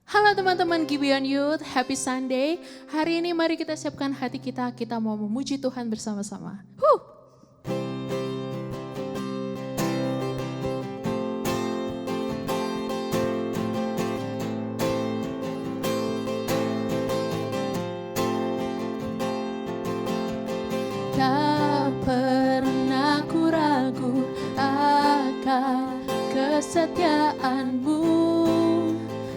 Halo teman-teman Gibeon Youth, Happy Sunday. Hari ini mari kita siapkan hati kita mau memuji Tuhan bersama-sama. Tak pernah ku ragu akan kesetiaanmu,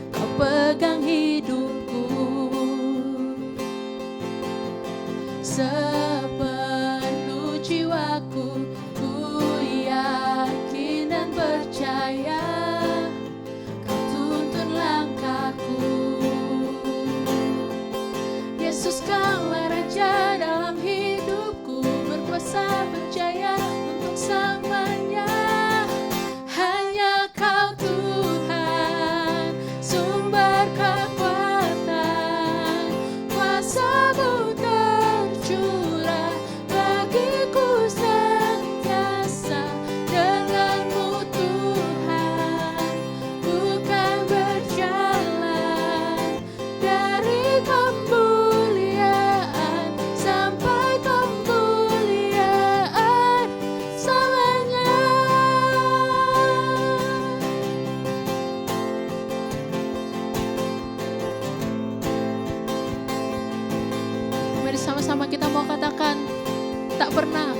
kau pegang hidupku. Sepenuh jiwaku, ku yakin dan percaya, kau tuntun langkahku. Yesus, kaulah Raja dalam hidupku, berkuasa berjaya untuk selamanya. Hanya Kau Tuhan, sumber kekuatan, kuasa-Mu tercurah bagiku senantiasa. Denganmu Tuhan, bukan berjalan dari kemuliaan sampai kemuliaan selamanya. Mari sama-sama kita mau katakan, tak pernah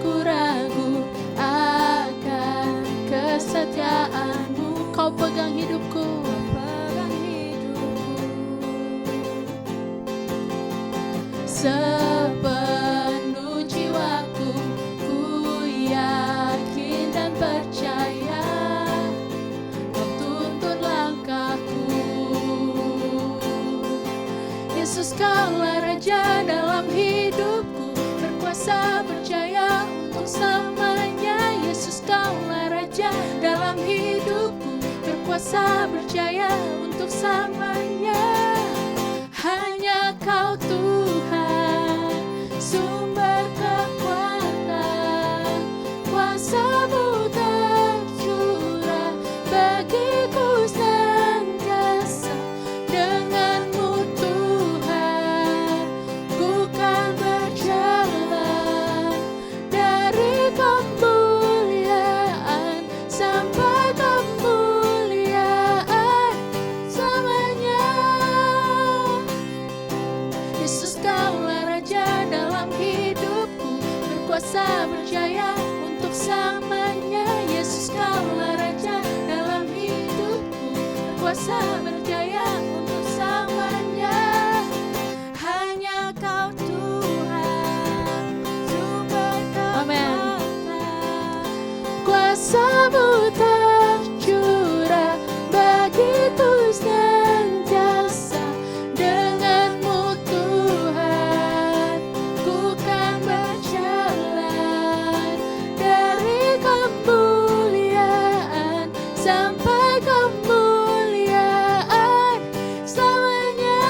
ku ragu akan kesetiaanmu. Kau pegang hidupku, sepenuh jiwaku, ku yakin dan percaya, kau tuntun langkahku. Yesus, kaulah Raja dalam hidupku, berkuasa berjaya untuk selamanya. Yesus, kaulah Raja dalam hidupku, berkuasa berjaya untuk selamanya. Hanya Kau Tuhan, sumber kekuatan, kuasa-Mu tercurah bagiku senantiasa. Denganmu Tuhan, ku kan berjalan dari kemuliaan sampai kemuliaan selamanya. Yesus, kaulah Raja dalam hidupku, berkuasa berjaya untuk selamanya. Yesus, kaulah Raja dalam hidupku, berkuasa berjaya untuk selamanya. Hanya Kau Tuhan, sumber kekuatan, kuasa-Mu tercurah bagiku senantiasa. Denganmu Tuhan, ku kan berjalan dari kemuliaan sampai kemuliaan selamanya.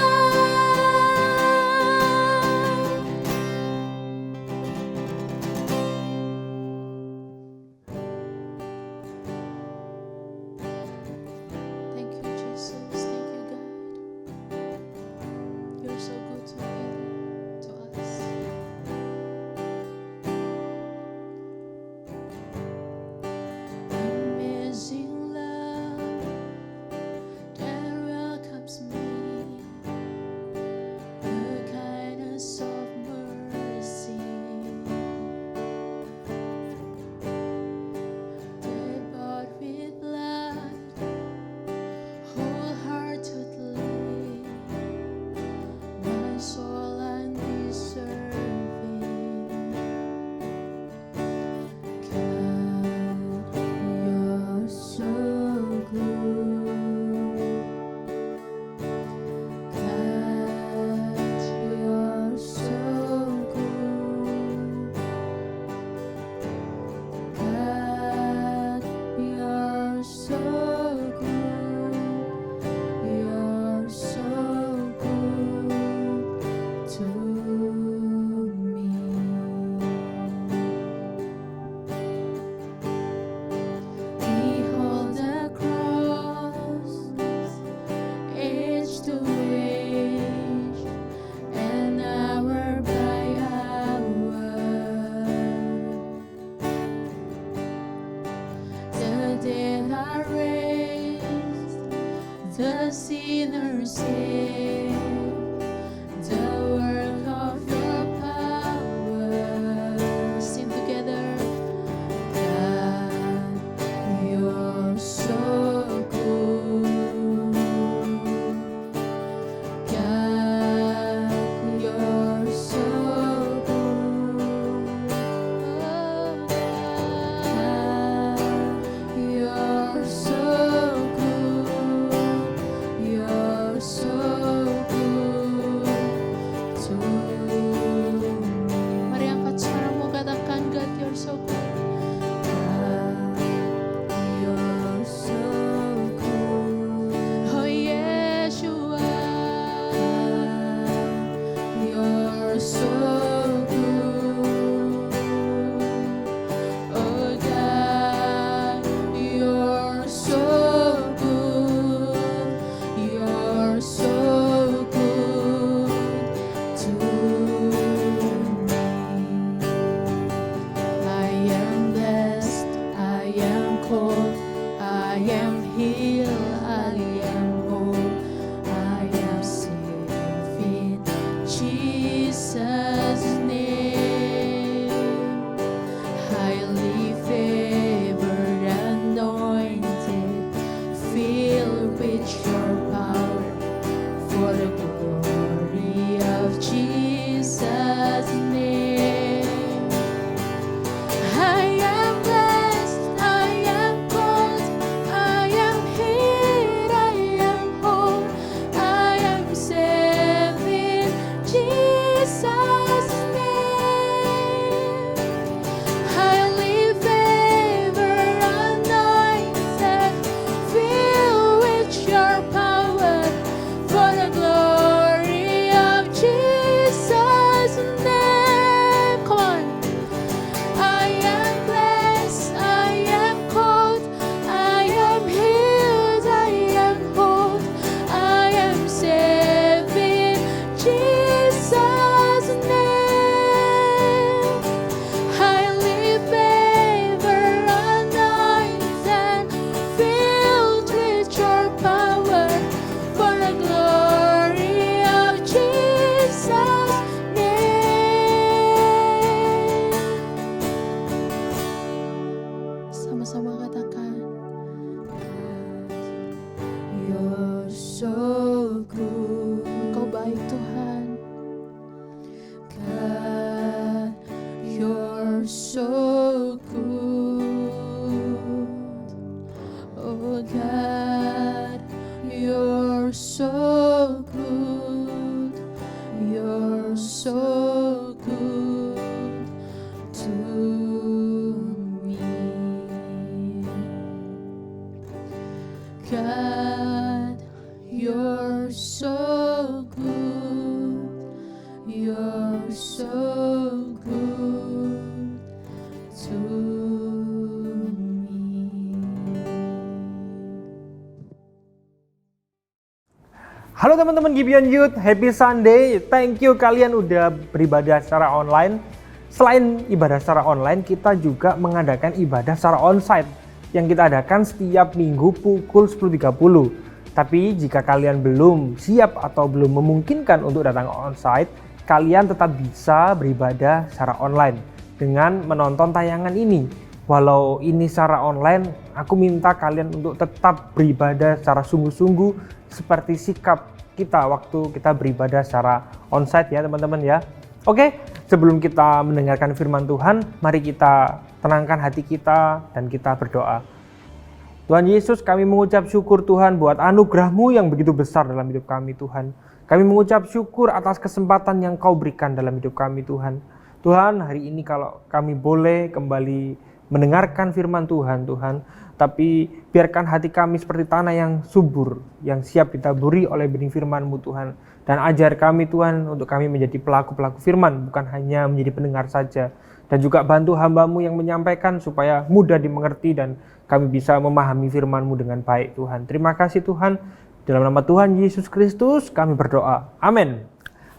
Thank you Jesus, thank you God. You're so good to me, to us. Amazing love, the sinner saved, the work of your power. Sing together. God, you're so good. God, you're so good. Oh, God, you're so good. You're so good to me. Mari angkat suaramu, katakan, God, you're so good. God, you're so good. Oh, Yeshua, you're so good. Oh, God, you're so good. You're so good to me. I am blessed, I am called, I am healed, I am whole, I am safe in Jesus' name. Highly favored, anointed, filled with your power, for the glory of Jesus' name. I am blessed, I am called, I am healed, I am whole, I am saved in Jesus' name. Highly favored, anointed, filled with your power, for the glory of Jesus' name. Come on. I am blessed, I am called, I am healed, I am whole, I am saved in Jesus' name. Highly favored, anointed, filled with your power, for the glory of Jesus' name. Sama-sama katakan, you're so good. Engkau baik Tuhan. God, you're so good. Oh God, you're so good. You're so good to me. God, you're so good. You're so good to me. Halo teman-teman Gibeon Youth, happy Sunday. Thank you kalian udah beribadah secara online. Selain ibadah secara online, kita juga mengadakan ibadah secara onsite yang kita adakan setiap minggu pukul 10.30. Tapi jika kalian belum siap atau belum memungkinkan untuk datang onsite, kalian tetap bisa beribadah secara online dengan menonton tayangan ini. Walau ini secara online, aku minta kalian untuk tetap beribadah secara sungguh-sungguh seperti sikap kita waktu kita beribadah secara onsite ya teman-teman ya. Oke, sebelum kita mendengarkan firman Tuhan, mari kita tenangkan hati kita dan kita berdoa. Tuhan Yesus, kami mengucap syukur Tuhan buat anugerah-Mu yang begitu besar dalam hidup kami Tuhan. Kami mengucap syukur atas kesempatan yang Kau berikan dalam hidup kami Tuhan. Tuhan, hari ini kalau kami boleh kembali mendengarkan firman Tuhan, Tuhan, tapi biarkan hati kami seperti tanah yang subur, yang siap ditaburi oleh benih firman-Mu Tuhan. Dan ajar kami Tuhan untuk kami menjadi pelaku-pelaku firman, bukan hanya menjadi pendengar saja. Dan juga bantu hamba-Mu yang menyampaikan supaya mudah dimengerti dan kami bisa memahami firman-Mu dengan baik Tuhan. Terima kasih Tuhan, dalam nama Tuhan Yesus Kristus kami berdoa. Amin.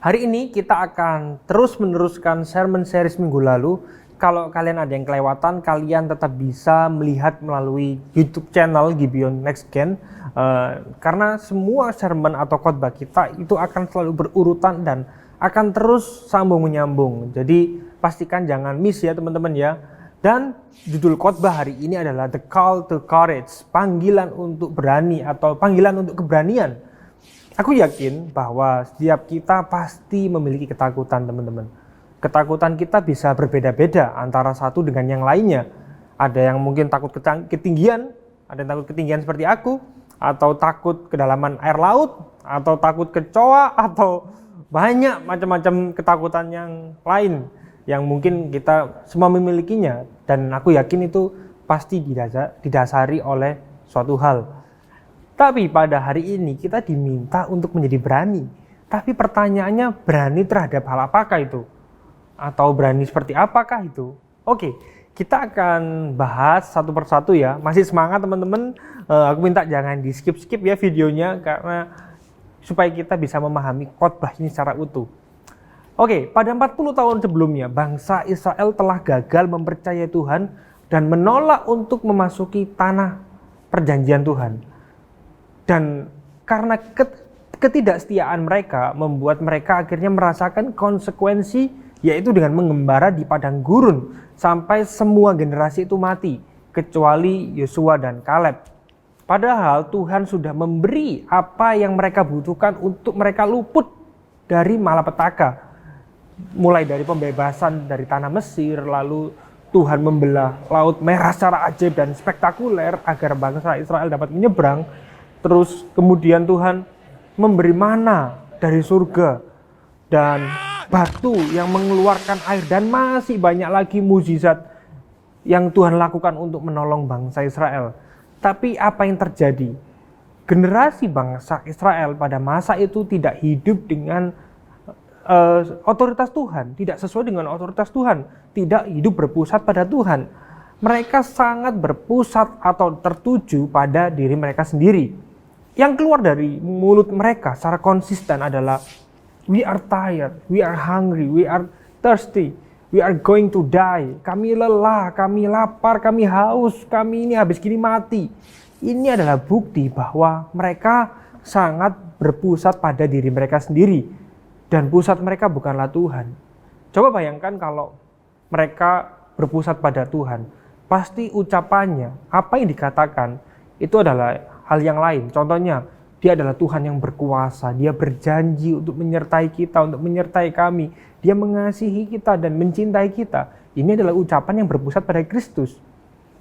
Hari ini kita akan terus meneruskan sermon series minggu lalu kalau kalian ada yang kelewatan, kalian tetap bisa melihat melalui YouTube channel Gibeon Next Gen, karena semua sermon atau khotbah kita itu akan selalu berurutan dan akan terus sambung menyambung. Jadi pastikan jangan miss ya teman-teman ya. Dan judul khotbah hari ini adalah The Call to Courage, panggilan untuk berani atau panggilan untuk keberanian. Aku yakin bahwa setiap kita pasti memiliki ketakutan teman-teman. Ketakutan kita bisa berbeda-beda antara satu dengan yang lainnya. Ada yang mungkin takut ketinggian, ada yang takut ketinggian seperti aku, atau takut kedalaman air laut, atau takut kecoa, atau banyak macam-macam ketakutan yang lain yang mungkin kita semua memilikinya. Dan aku yakin itu pasti didasari oleh suatu hal. Tapi pada hari ini kita diminta untuk menjadi berani. Tapi pertanyaannya, berani terhadap hal apakah itu? Atau berani seperti apakah itu? Oke, kita akan bahas satu persatu ya. Masih semangat teman-teman. Aku minta jangan di skip-skip ya videonya, karena supaya kita bisa memahami khotbah ini secara utuh. Oke, pada 40 tahun sebelumnya bangsa Israel telah gagal mempercayai Tuhan dan menolak untuk memasuki tanah perjanjian Tuhan. Dan karena ketidaksetiaan mereka membuat mereka akhirnya merasakan konsekuensi, yaitu dengan mengembara di padang gurun sampai semua generasi itu mati, kecuali Yosua dan Kaleb. Padahal Tuhan sudah memberi apa yang mereka butuhkan untuk mereka luput dari malapetaka. Mulai dari pembebasan dari tanah Mesir, lalu Tuhan membelah Laut Merah secara ajaib dan spektakuler agar bangsa Israel dapat menyeberang. Terus kemudian Tuhan memberi mana dari surga dan batu yang mengeluarkan air, dan masih banyak lagi mukjizat yang Tuhan lakukan untuk menolong bangsa Israel. Tapi apa yang terjadi? Generasi bangsa Israel pada masa itu tidak hidup dengan otoritas Tuhan, tidak sesuai dengan otoritas Tuhan, tidak hidup berpusat pada Tuhan. Mereka sangat berpusat atau tertuju pada diri mereka sendiri. Yang keluar dari mulut mereka secara konsisten adalah, we are tired, we are hungry, we are thirsty, we are going to die. Kami lelah, kami lapar, kami haus, kami ini habis gini mati. Ini adalah bukti bahwa mereka sangat berpusat pada diri mereka sendiri. Dan pusat mereka bukanlah Tuhan. Coba bayangkan kalau mereka berpusat pada Tuhan. Pasti ucapannya, apa yang dikatakan, itu adalah hal yang lain. Contohnya, Dia adalah Tuhan yang berkuasa. Dia berjanji untuk menyertai kita, untuk menyertai kami. Dia mengasihi kita dan mencintai kita. Ini adalah ucapan yang berpusat pada Kristus.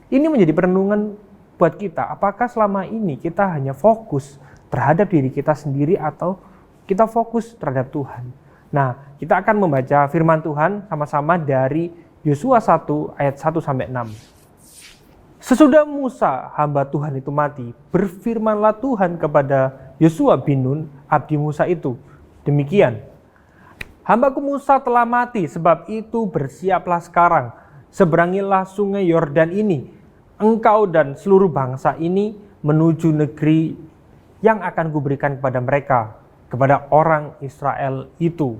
Ini menjadi perenungan buat kita. Apakah selama ini kita hanya fokus terhadap diri kita sendiri atau kita fokus terhadap Tuhan? Nah, kita akan membaca firman Tuhan sama-sama dari Yosua 1 ayat 1 sampai 6. Sesudah Musa, hamba Tuhan itu mati, berfirmanlah Tuhan kepada Yosua bin Nun, abdi Musa itu, demikian, hambaku Musa telah mati, sebab itu bersiaplah sekarang, seberangilah sungai Yordan ini, engkau dan seluruh bangsa ini menuju negeri yang akan kuberikan kepada mereka, kepada orang Israel itu.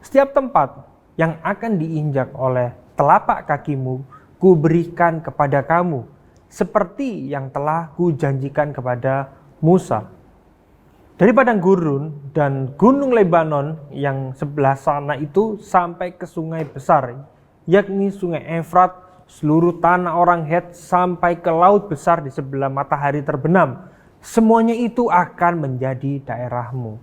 Setiap tempat yang akan diinjak oleh telapak kakimu, kuberikan kepada kamu, seperti yang telah kujanjikan kepada Musa. Dari padang gurun dan gunung Lebanon yang sebelah sana itu sampai ke sungai besar, yakni sungai Efrat, seluruh tanah orang Het sampai ke laut besar di sebelah matahari terbenam. Semuanya itu akan menjadi daerahmu.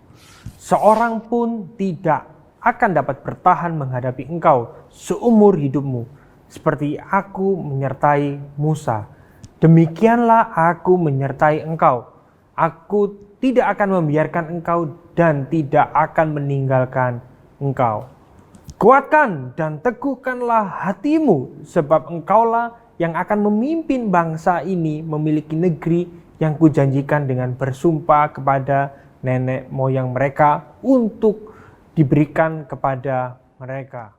Seorang pun tidak akan dapat bertahan menghadapi engkau seumur hidupmu, seperti aku menyertai Musa. Demikianlah aku menyertai engkau. Aku tidak akan membiarkan engkau dan tidak akan meninggalkan engkau. Kuatkan dan teguhkanlah hatimu, sebab engkaulah yang akan memimpin bangsa ini memiliki negeri yang kujanjikan dengan bersumpah kepada nenek moyang mereka untuk diberikan kepada mereka.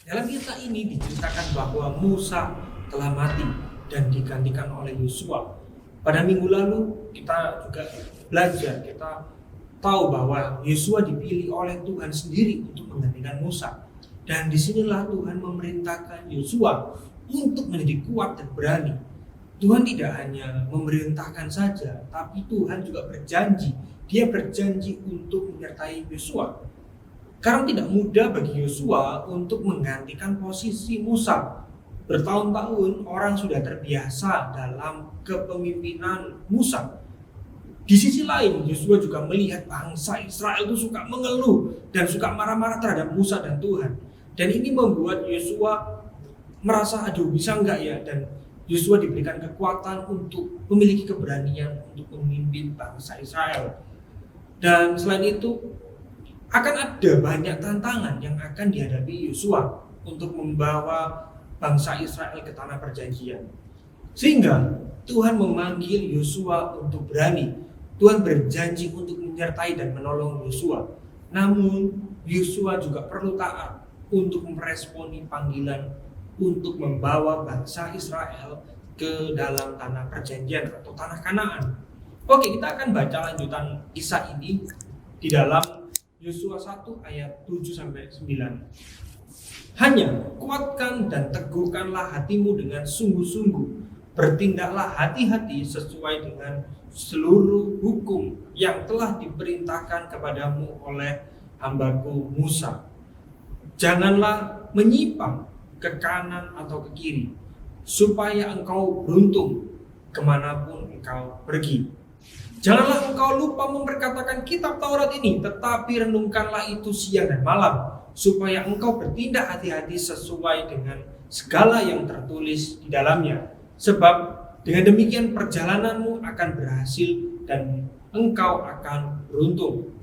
Dalam kisah ini diceritakan bahwa Musa telah mati dan digantikan oleh Yosua. Pada minggu lalu kita juga belajar, kita tahu bahwa Yosua dipilih oleh Tuhan sendiri untuk menggantikan Musa. Dan disinilah Tuhan memerintahkan Yosua untuk menjadi kuat dan berani. Tuhan tidak hanya memerintahkan saja, tapi Tuhan juga berjanji. Dia berjanji untuk menyertai Yosua. Karena tidak mudah bagi Yosua untuk menggantikan posisi Musa. Bertahun-tahun orang sudah terbiasa dalam kepemimpinan Musa. Di sisi lain, Yosua juga melihat bangsa Israel itu suka mengeluh dan suka marah-marah terhadap Musa dan Tuhan. Dan ini membuat Yosua merasa, aduh bisa enggak ya? Dan Yosua diberikan kekuatan untuk memiliki keberanian untuk memimpin bangsa Israel. Dan selain itu, akan ada banyak tantangan yang akan dihadapi Yosua untuk membawa bangsa Israel ke tanah perjanjian. Sehingga Tuhan memanggil Yosua untuk berani. Tuhan berjanji untuk menyertai dan menolong Yosua. Namun Yosua juga perlu taat untuk meresponi panggilan untuk membawa bangsa Israel ke dalam tanah perjanjian atau tanah Kanaan. Oke, kita akan baca lanjutan kisah ini di dalam Yosua 1 ayat 7-9. Hanya kuatkan dan teguhkanlah hatimu dengan sungguh-sungguh. Bertindaklah hati-hati sesuai dengan seluruh hukum yang telah diperintahkan kepadamu oleh hambaku Musa. Janganlah menyimpang ke kanan atau ke kiri, supaya engkau beruntung kemanapun engkau pergi. Janganlah engkau lupa memperkatakan kitab Taurat ini, tetapi renungkanlah itu siang dan malam, supaya engkau bertindak hati-hati sesuai dengan segala yang tertulis di dalamnya. Sebab dengan demikian perjalananmu akan berhasil dan engkau akan beruntung.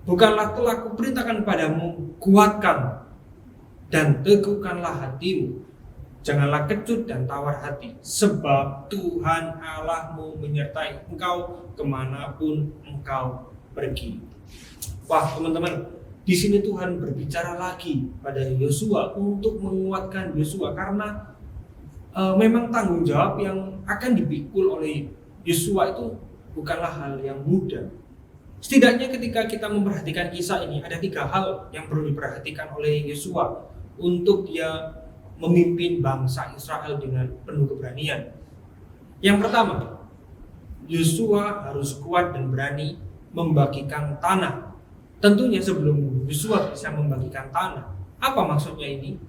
Bukanlah telah kuperintahkan padamu, kuatkan dan teguhkanlah hatimu. Janganlah kecut dan tawar hati, sebab Tuhan Allahmu menyertai engkau kemanapun engkau pergi. Wah teman-teman, di sini Tuhan berbicara lagi pada Yosua untuk menguatkan Yosua karena memang tanggung jawab yang akan dipikul oleh Yosua itu bukanlah hal yang mudah. Setidaknya ketika kita memperhatikan kisah ini, ada 3 hal yang perlu diperhatikan oleh Yosua untuk dia memimpin bangsa Israel dengan penuh keberanian. Yang pertama, Yosua harus kuat dan berani membagikan tanah. Tentunya sebelum Yosua bisa membagikan tanah, apa maksudnya ini?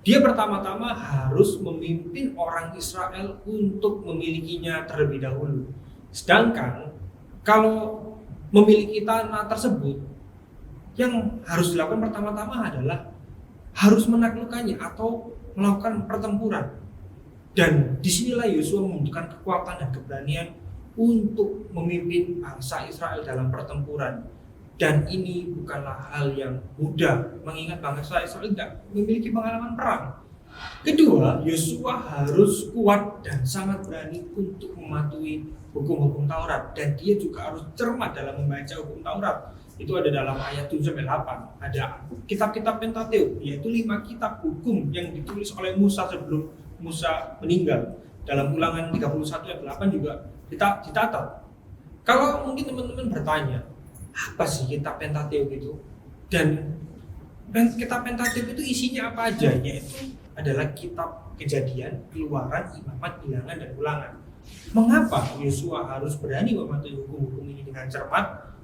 Dia pertama-tama harus memimpin orang Israel untuk memilikinya terlebih dahulu. Sedangkan kalau memiliki tanah tersebut, yang harus dilakukan pertama-tama adalah harus menaklukkannya atau melakukan pertempuran. Dan disinilah Yosua membutuhkan kekuatan dan keberanian untuk memimpin bangsa Israel dalam pertempuran. Dan ini bukanlah hal yang mudah, mengingat bangsa Israel tidak memiliki pengalaman perang. Kedua, Yosua harus kuat dan sangat berani untuk mematuhi hukum-hukum Taurat. Dan dia juga harus cermat dalam membaca hukum Taurat. Itu ada dalam ayat 7-8. Ada kitab-kitab Pentateuk, yaitu 5 kitab hukum yang ditulis oleh Musa sebelum Musa meninggal. Dalam Ulangan 31 ayat 8 juga dicatat. Kalau mungkin teman-teman bertanya, apa sih kitab Pentateuk itu? Dan kitab Pentateuk itu isinya apa aja? Yaitu adalah kitab Kejadian, Keluaran, Imamat, Bilangan, dan Ulangan. Mengapa Yosua harus berani mematuhi hukum-hukum ini dengan cermat?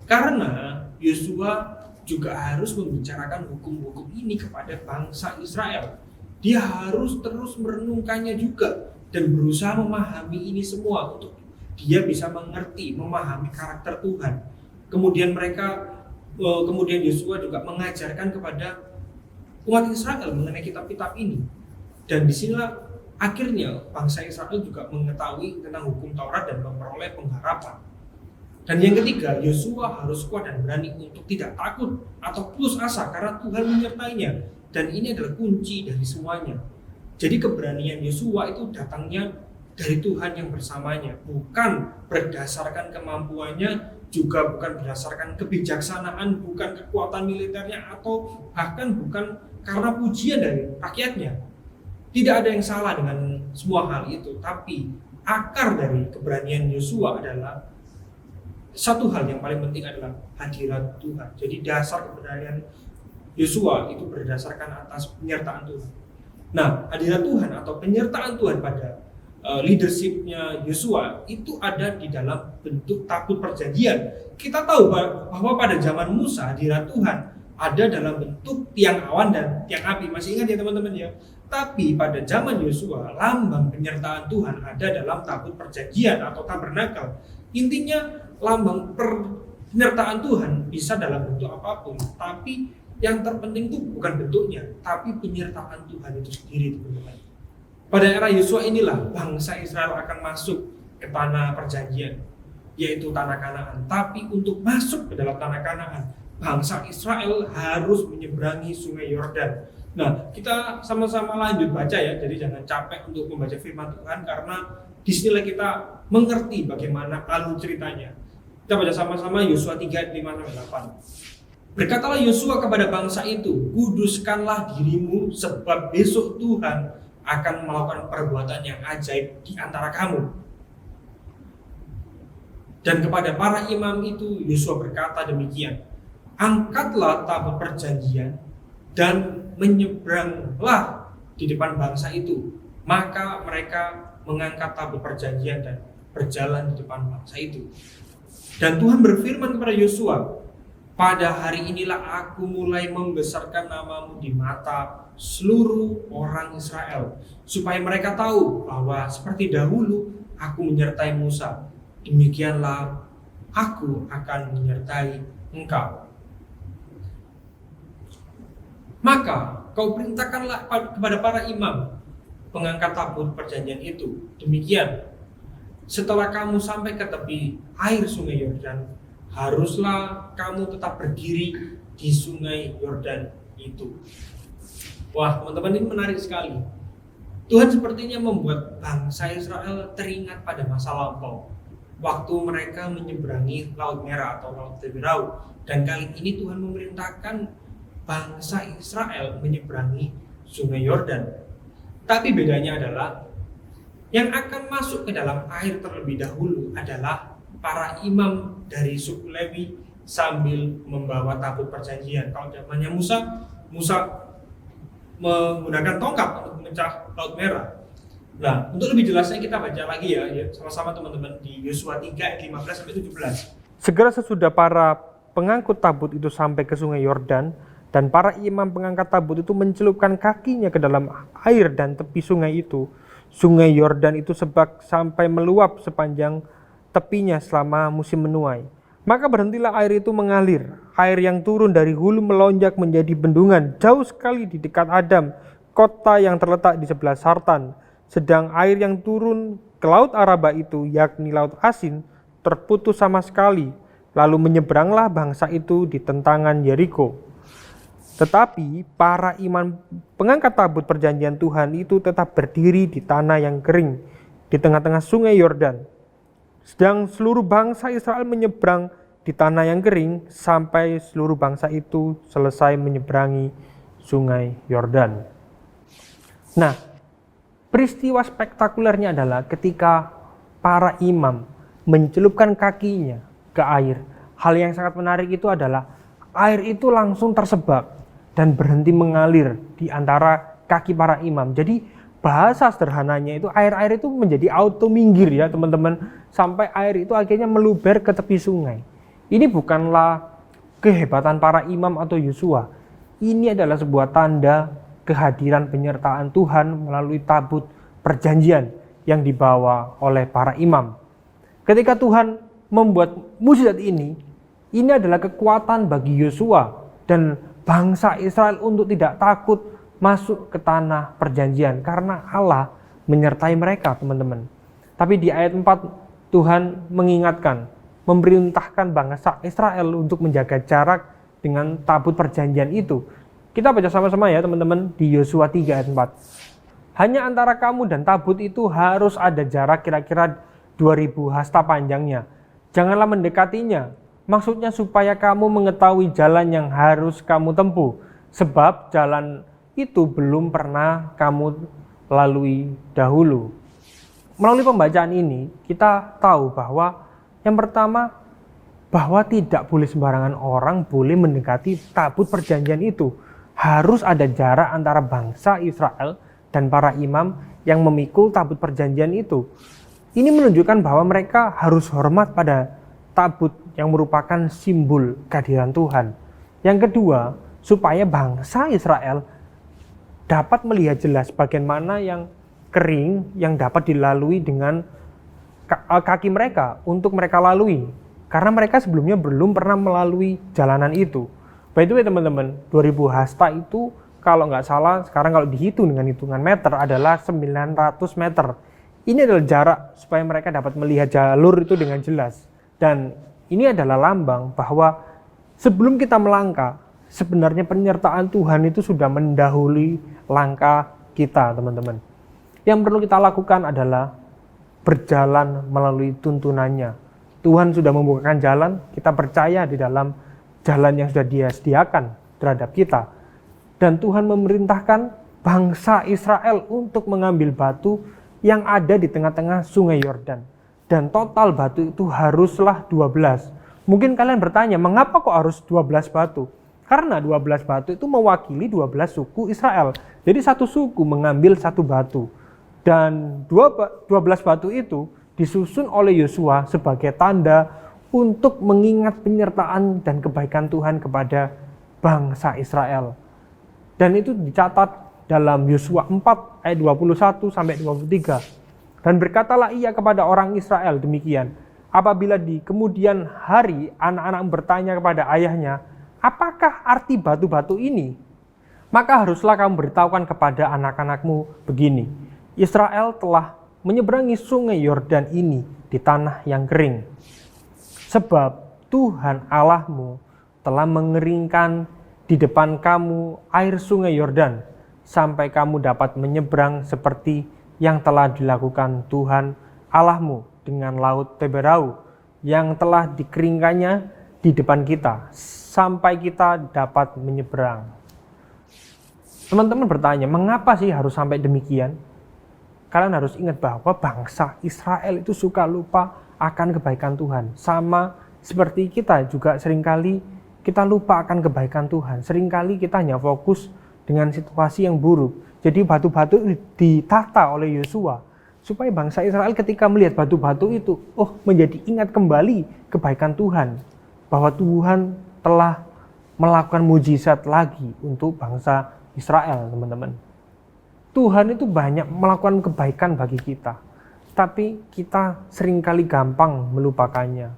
Karena Yosua juga harus membicarakan hukum-hukum ini kepada bangsa Israel. Dia harus terus merenungkannya juga dan berusaha memahami ini semua untuk dia bisa mengerti, memahami karakter Tuhan. Kemudian Yosua juga mengajarkan kepada umat Israel mengenai kitab-kitab ini. Dan disinilah akhirnya bangsa Israel juga mengetahui tentang hukum Taurat dan memperoleh pengharapan. Dan yang ketiga, Yosua harus kuat dan berani untuk tidak takut atau putus asa karena Tuhan menyertainya. Dan ini adalah kunci dari semuanya. Jadi keberanian Yosua itu datangnya dari Tuhan yang bersamanya, bukan berdasarkan kemampuannya, juga bukan berdasarkan kebijaksanaan, bukan kekuatan militernya, atau bahkan bukan karena pujian dari rakyatnya. Tidak ada yang salah dengan semua hal itu, tapi akar dari keberanian Yosua adalah satu hal yang paling penting adalah hadirat Tuhan. Jadi dasar keberanian Yosua itu berdasarkan atas penyertaan Tuhan. Nah, hadirat Tuhan atau penyertaan Tuhan pada leadershipnya Yosua itu ada di dalam bentuk tabut perjanjian. Kita tahu bahwa pada zaman Musa hadirat Tuhan ada dalam bentuk tiang awan dan tiang api. Masih ingat ya teman-teman ya? Tapi pada zaman Yosua lambang penyertaan Tuhan ada dalam tabut perjanjian atau tabernakel. Intinya lambang penyertaan Tuhan bisa dalam bentuk apapun, tapi yang terpenting itu bukan bentuknya, tapi penyertaan Tuhan itu sendiri, teman-teman. Pada era Yosua inilah bangsa Israel akan masuk ke tanah perjanjian, yaitu tanah Kanaan. Tapi untuk masuk ke dalam tanah Kanaan, bangsa Israel harus menyeberangi sungai Yordan. Nah, kita sama-sama lanjut baca ya, jadi jangan capek untuk membaca firman Tuhan, karena disinilah kita mengerti bagaimana alur ceritanya. Kita baca sama-sama Yosua 3 ayat 5-8. Berkatalah Yosua kepada bangsa itu, kuduskanlah dirimu sebab besok Tuhan akan melakukan perbuatan yang ajaib di antara kamu. Dan kepada para imam itu Yosua berkata demikian, angkatlah tabut perjanjian dan menyeberanglah di depan bangsa itu. Maka mereka mengangkat tabut perjanjian dan berjalan di depan bangsa itu. Dan Tuhan berfirman kepada Yosua, pada hari inilah aku mulai membesarkan namamu di mata seluruh orang Israel, supaya mereka tahu bahwa seperti dahulu aku menyertai Musa, demikianlah aku akan menyertai engkau. Maka kau perintahkanlah kepada para imam pengangkat tabut perjanjian itu. Demikian, setelah kamu sampai ke tepi air sungai Yordan, haruslah kamu tetap berdiri di sungai Yordan itu. Wah, teman-teman, ini menarik sekali. Tuhan sepertinya membuat bangsa Israel teringat pada masa lampau, waktu mereka menyeberangi Laut Merah atau Laut Teberau. Dan kali ini Tuhan memerintahkan bangsa Israel menyeberangi sungai Yordan. Tapi bedanya adalah yang akan masuk ke dalam air terlebih dahulu adalah para imam dari suku Lewi sambil membawa tabut perjanjian. Kalau zamannya Musa menggunakan tongkat untuk memecah Laut Merah. Nah, untuk lebih jelasnya kita baca lagi ya sama-sama teman-teman di Yosua 3 ayat 15-17. Segera sesudah para pengangkut tabut itu sampai ke sungai Yordan, dan para imam pengangkat tabut itu mencelupkan kakinya ke dalam air dan tepi sungai itu. Sungai Yordan itu sampai meluap sepanjang tepinya selama musim menuai. Maka berhentilah air itu mengalir. Air yang turun dari hulu melonjak menjadi bendungan jauh sekali di dekat Adam, kota yang terletak di sebelah Sartan. Sedang air yang turun ke Laut Araba itu, yakni Laut Asin, terputus sama sekali. Lalu menyeberanglah bangsa itu di tentangan Yeriko. Tetapi para imam pengangkat tabut perjanjian Tuhan itu tetap berdiri di tanah yang kering, di tengah-tengah sungai Yordan. Sedang seluruh bangsa Israel menyeberang di tanah yang kering sampai seluruh bangsa itu selesai menyeberangi sungai Yordan. Nah, peristiwa spektakulernya adalah ketika para imam mencelupkan kakinya ke air. Hal yang sangat menarik itu adalah air itu langsung tersebak dan berhenti mengalir di antara kaki para imam. Jadi bahasa sederhananya itu air-air itu menjadi auto minggir ya teman-teman, sampai air itu akhirnya meluber ke tepi sungai. Ini bukanlah kehebatan para imam atau Yosua. Ini adalah sebuah tanda kehadiran penyertaan Tuhan melalui tabut perjanjian yang dibawa oleh para imam. Ketika Tuhan membuat mukjizat ini adalah kekuatan bagi Yosua dan bangsa Israel untuk tidak takut masuk ke tanah perjanjian karena Allah menyertai mereka, teman-teman. Tapi di ayat 4 Tuhan mengingatkan, memerintahkan bangsa Israel untuk menjaga jarak dengan tabut perjanjian itu. Kita baca sama-sama ya teman-teman di Yosua 3 ayat 4. Hanya antara kamu dan tabut itu harus ada jarak kira-kira 2000 hasta panjangnya. Janganlah mendekatinya. Maksudnya supaya kamu mengetahui jalan yang harus kamu tempuh. Sebab jalan itu belum pernah kamu lalui dahulu. Melalui pembacaan ini kita tahu bahwa yang pertama bahwa tidak boleh sembarangan orang boleh mendekati tabut perjanjian itu. Harus ada jarak antara bangsa Israel dan para imam yang memikul tabut perjanjian itu. Ini menunjukkan bahwa mereka harus hormat pada tabut yang merupakan simbol kehadiran Tuhan. Yang kedua, supaya bangsa Israel dapat melihat jelas bagian mana yang kering yang dapat dilalui dengan kaki mereka untuk mereka lalui. Karena mereka sebelumnya belum pernah melalui jalanan itu. By the way teman-teman, 2000 hasta itu kalau nggak salah sekarang kalau dihitung dengan hitungan meter adalah 900 meter. Ini adalah jarak supaya mereka dapat melihat jalur itu dengan jelas. Dan ini adalah lambang bahwa sebelum kita melangkah, sebenarnya penyertaan Tuhan itu sudah mendahului langkah kita teman-teman. Yang perlu kita lakukan adalah berjalan melalui tuntunannya. Tuhan sudah membukakan jalan, kita percaya di dalam jalan yang sudah Dia sediakan terhadap kita. Dan Tuhan memerintahkan bangsa Israel untuk mengambil batu yang ada di tengah-tengah sungai Yordan. Dan total batu itu haruslah 12. Mungkin kalian bertanya, mengapa kok harus 12 batu? Karena 12 batu itu mewakili 12 suku Israel. Jadi satu suku mengambil satu batu. Dan 12 batu itu disusun oleh Yosua sebagai tanda untuk mengingat penyertaan dan kebaikan Tuhan kepada bangsa Israel. Dan itu dicatat dalam Yosua 4 ayat 21 sampai 23. Dan berkatalah ia kepada orang Israel demikian, apabila di kemudian hari anak-anak bertanya kepada ayahnya, apakah arti batu-batu ini? Maka haruslah kamu beritahukan kepada anak-anakmu begini, Israel telah menyeberangi sungai Yordan ini di tanah yang kering. Sebab Tuhan Allahmu telah mengeringkan di depan kamu air sungai Yordan, sampai kamu dapat menyeberang seperti yang telah dilakukan Tuhan Allahmu dengan laut Teberau, yang telah dikeringkannya di depan kita, sampai kita dapat menyeberang. Teman-teman bertanya, mengapa sih harus sampai demikian? Kalian harus ingat bahwa bangsa Israel itu suka lupa akan kebaikan Tuhan. Sama seperti kita juga seringkali kita lupa akan kebaikan Tuhan. Seringkali kita hanya fokus dengan situasi yang buruk. Jadi batu-batu ditata oleh Yosua supaya bangsa Israel ketika melihat batu-batu itu, menjadi ingat kembali kebaikan Tuhan. Bahwa Tuhan telah melakukan mujizat lagi untuk bangsa Israel, teman-teman. Tuhan itu banyak melakukan kebaikan bagi kita, tapi kita seringkali gampang melupakannya.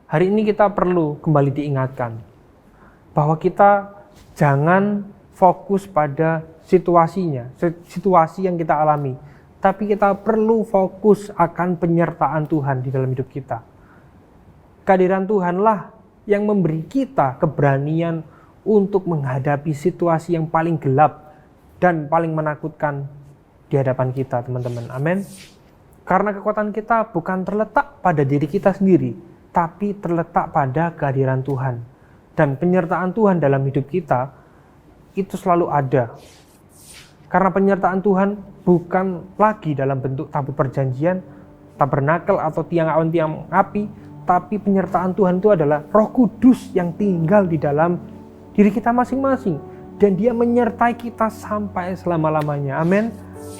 Hari ini kita perlu kembali diingatkan bahwa kita jangan fokus pada situasinya, situasi yang kita alami, tapi kita perlu fokus akan penyertaan Tuhan di dalam hidup kita. Kehadiran Tuhanlah yang memberi kita keberanian untuk menghadapi situasi yang paling gelap dan paling menakutkan di hadapan kita, teman-teman. Amin. Karena kekuatan kita bukan terletak pada diri kita sendiri, tapi terletak pada kehadiran Tuhan. Dan penyertaan Tuhan dalam hidup kita itu selalu ada. Karena penyertaan Tuhan bukan lagi dalam bentuk tabut perjanjian, tabernakel atau tiang awan tiang api, tapi penyertaan Tuhan itu adalah Roh Kudus yang tinggal di dalam diri kita masing-masing. Dan Dia menyertai kita sampai selama-lamanya. Amin.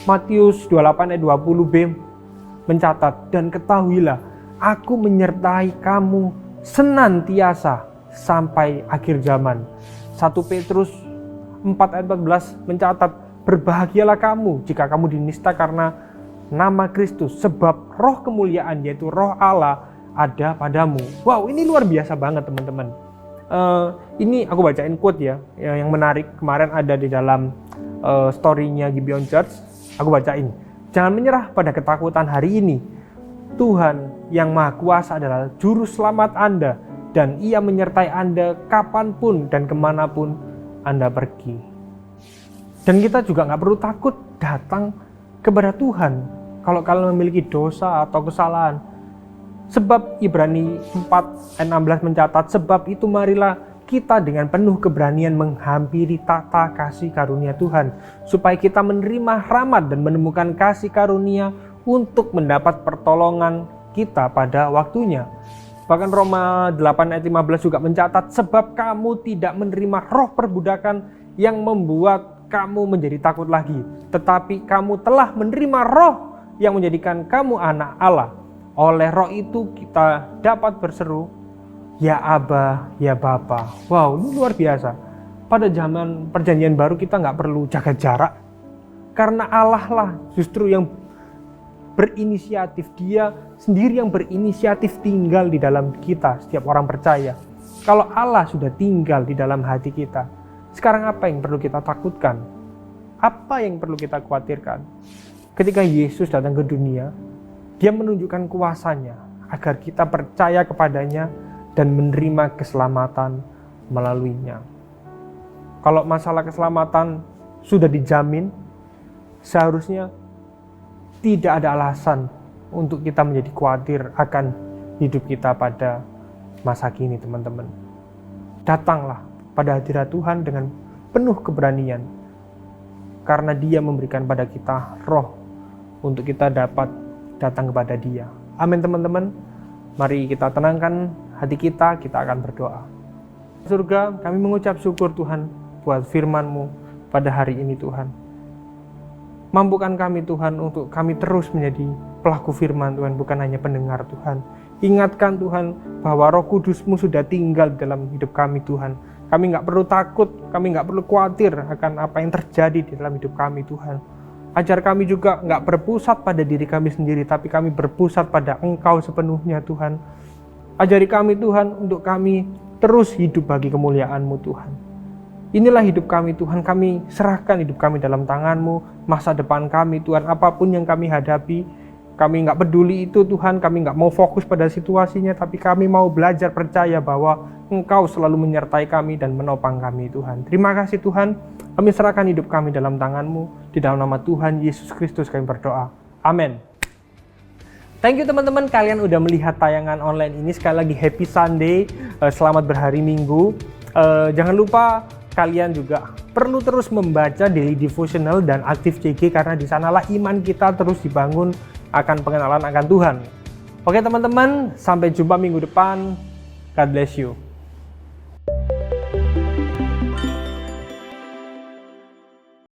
Matius 28 ayat 20b mencatat, dan ketahuilah, aku menyertai kamu senantiasa sampai akhir zaman. 1 Petrus 4 ayat 14 mencatat, berbahagialah kamu jika kamu dinista karena nama Kristus, sebab roh kemuliaan yaitu roh Allah ada padamu. Wow, ini luar biasa banget teman-teman. Ini aku bacain quote ya, yang menarik kemarin ada di dalam story-nya Gibeon Church. Aku bacain. Jangan menyerah pada ketakutan hari ini. Tuhan yang Maha Kuasa adalah juru selamat Anda, dan Ia menyertai Anda kapanpun dan kemanapun Anda pergi. Dan kita juga nggak perlu takut datang kepada Tuhan kalau kalian memiliki dosa atau kesalahan. Sebab Ibrani 4 ayat 16 mencatat, sebab itu marilah kita dengan penuh keberanian menghampiri tata kasih karunia Tuhan, supaya kita menerima rahmat dan menemukan kasih karunia untuk mendapat pertolongan kita pada waktunya. Bahkan Roma 8 ayat 15 juga mencatat, sebab kamu tidak menerima roh perbudakan yang membuat kamu menjadi takut lagi, tetapi kamu telah menerima roh yang menjadikan kamu anak Allah. Oleh roh itu kita dapat berseru, ya Aba, ya Bapa. Wow, ini luar biasa. Pada zaman perjanjian baru kita nggak perlu jaga jarak, karena Allah lah justru yang berinisiatif. Dia sendiri yang berinisiatif tinggal di dalam kita, setiap orang percaya. Kalau Allah sudah tinggal di dalam hati kita, sekarang apa yang perlu kita takutkan? Apa yang perlu kita khawatirkan? Ketika Yesus datang ke dunia, Dia menunjukkan kuasanya agar kita percaya kepadanya dan menerima keselamatan melaluinya. Kalau masalah keselamatan sudah dijamin, seharusnya tidak ada alasan untuk kita menjadi khawatir akan hidup kita pada masa kini, teman-teman. Datanglah pada hadirat Tuhan dengan penuh keberanian, karena Dia memberikan pada kita roh untuk kita dapat datang kepada Dia. Amin, teman-teman. Mari kita tenangkan hati kita akan berdoa. Surga, kami mengucap syukur Tuhan buat firman-Mu pada hari ini, Tuhan. Mampukan kami Tuhan untuk kami terus menjadi pelaku firman Tuhan, bukan hanya pendengar Tuhan. Ingatkan Tuhan bahwa Roh Kudus-Mu sudah tinggal dalam hidup kami Tuhan. Kami nggak perlu takut, kami nggak perlu khawatir akan apa yang terjadi di dalam hidup kami Tuhan. Ajar kami juga nggak berpusat pada diri kami sendiri, tapi kami berpusat pada Engkau sepenuhnya Tuhan. Ajari kami Tuhan untuk kami terus hidup bagi kemuliaan-Mu Tuhan. Inilah hidup kami Tuhan, kami serahkan hidup kami dalam tangan-Mu, masa depan kami Tuhan, apapun yang kami hadapi, kami nggak peduli itu Tuhan, kami nggak mau fokus pada situasinya, tapi kami mau belajar percaya bahwa Engkau selalu menyertai kami dan menopang kami Tuhan. Terima kasih Tuhan, kami serahkan hidup kami dalam tangan-Mu, di dalam nama Tuhan Yesus Kristus kami berdoa. Amin. Thank you teman-teman, kalian udah melihat tayangan online ini. Sekali lagi happy Sunday, selamat berhari Minggu. Jangan lupa kalian juga perlu terus membaca daily devotional dan aktif CG, karena di sanalah iman kita terus dibangun akan pengenalan akan Tuhan. Oke teman-teman, sampai jumpa minggu depan. God bless you.